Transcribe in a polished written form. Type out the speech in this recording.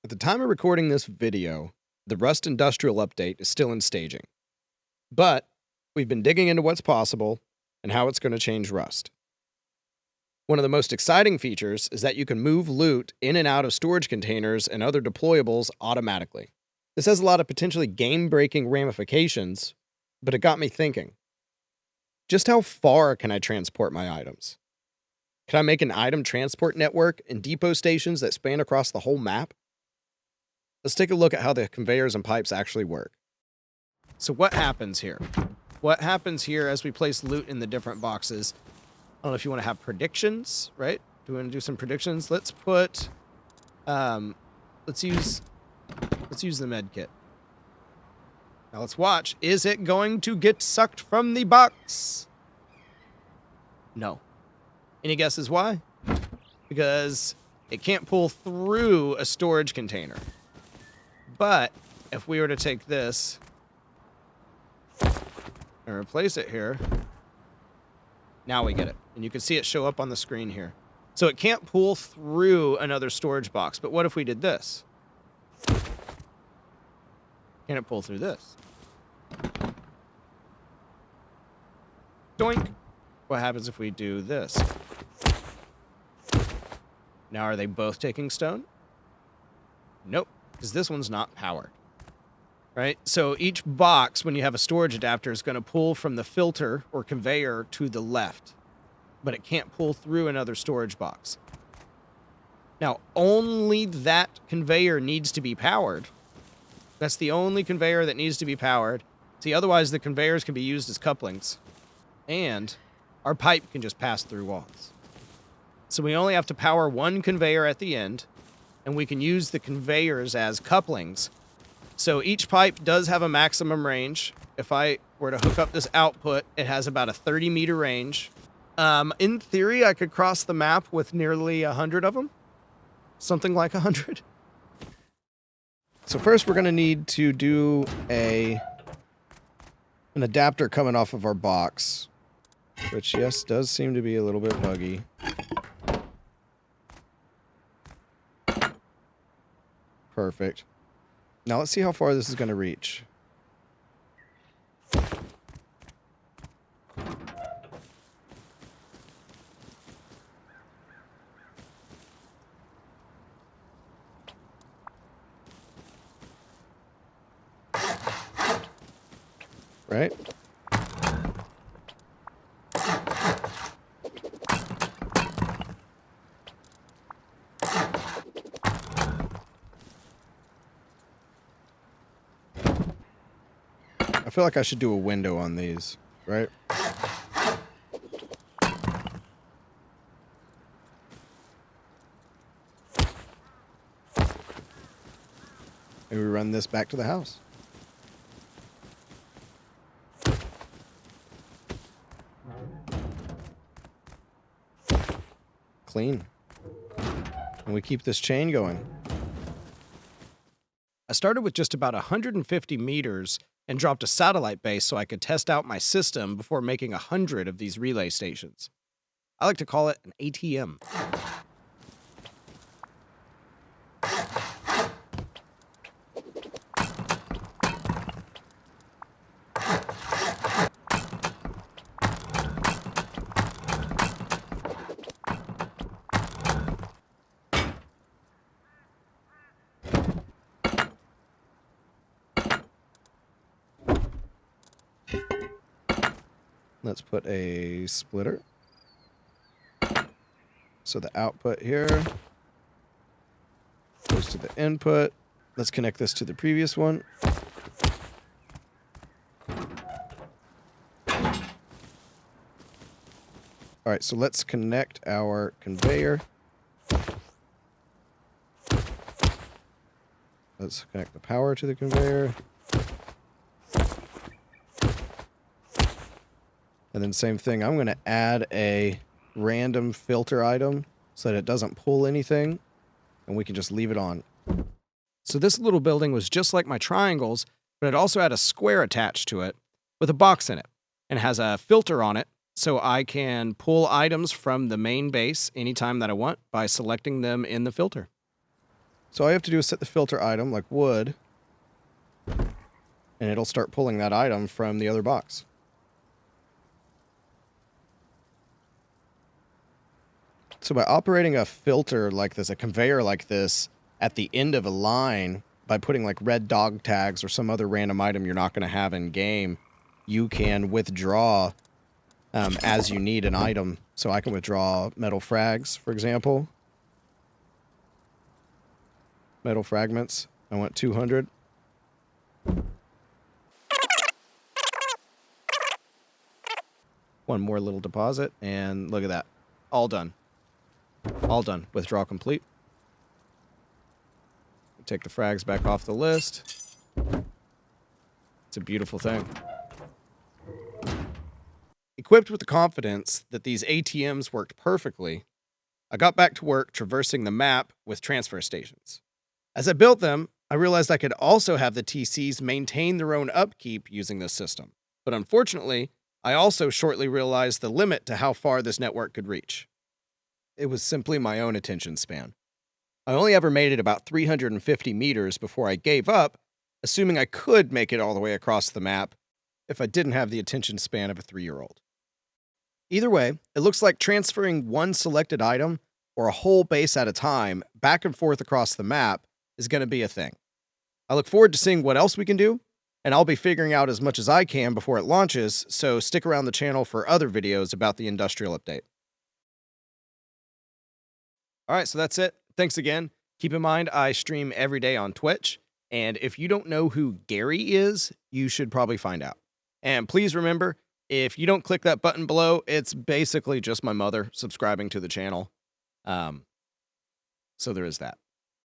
At the time of recording this video, the Rust Industrial update is still in staging. But we've been digging into what's possible and how it's going to change Rust. One of the most exciting features is that you can move loot in and out of storage containers and other deployables automatically. This has a lot of potentially game-breaking ramifications, but it got me thinking. Just how far can I transport my items? Can I make an item transport network and depot stations that span across the whole map? Let's take a look at how the conveyors and pipes actually work. So what happens here? What happens here as we place loot in the different boxes? I don't know if you want to have predictions, right? Do we want to do some predictions? Let's put, let's use the med kit. Now let's watch. Is it going to get sucked from the box? No. Any guesses why? Because it can't pull through a storage container. But if we were to take this and replace it here, now we get it. And you can see it show up on the screen here. So it can't pull through another storage box. But what if we did this? Can it pull through this? Doink. What happens if we do this? Now, are they both taking stone? Nope, because this one's not powered. Right? So each box, when you have a storage adapter, is going to pull from the filter or conveyor to the left. But it can't pull through another storage box. Now, only that conveyor needs to be powered. That's the only conveyor that needs to be powered. See, otherwise the conveyors can be used as couplings. And our pipe can just pass through walls. So we only have to power one conveyor at the end, and we can use the conveyors as couplings. So each pipe does have a maximum range. If I were to hook up this output, it has about a 30-meter range. In theory, I could cross the map with nearly 100 of them. Something like 100. So first we're going to need to do an adapter coming off of our box, which, yes, does seem to be a little bit buggy. Perfect. Now let's see how far this is going to reach. Right? I feel like I should do a window on these, right? Maybe we run this back to the house. Clean. And we keep this chain going. I started with just about 150 meters and dropped a satellite base so I could test out my system before making 100 of these relay stations. I like to call it an ATM. Let's put a splitter. So the output here goes to the input. Let's connect this to the previous one. All right, so let's connect our conveyor. Let's connect the power to the conveyor. And then same thing, I'm going to add a random filter item so that it doesn't pull anything, and we can just leave it on. So this little building was just like my triangles, but it also had a square attached to it with a box in it, and has a filter on it, so I can pull items from the main base anytime that I want by selecting them in the filter. So all I have to do is set the filter item like wood, and it'll start pulling that item from the other box. So by operating a filter like this, a conveyor like this, at the end of a line, by putting like red dog tags or some other random item you're not going to have in game, you can withdraw as you need an item. So I can withdraw metal frags, for example. Metal fragments. I want 200. One more little deposit, and look at that. All done. All done. Withdraw complete. Take the frags back off the list. It's a beautiful thing. Equipped with the confidence that these ATMs worked perfectly, I got back to work traversing the map with transfer stations. As I built them, I realized I could also have the TCs maintain their own upkeep using this system. But unfortunately, I also shortly realized the limit to how far this network could reach. It was simply my own attention span. I only ever made it about 350 meters before I gave up, assuming I could make it all the way across the map if I didn't have the attention span of a 3-year-old. Either way, it looks like transferring one selected item, or a whole base at a time, back and forth across the map is going to be a thing. I look forward to seeing what else we can do, and I'll be figuring out as much as I can before it launches, so stick around the channel for other videos about the industrial update. Alright, so that's it. Thanks again. Keep in mind, I stream every day on Twitch, and if you don't know who Gary is, you should probably find out. And please remember, if you don't click that button below, it's basically just my mother subscribing to the channel. So there is that.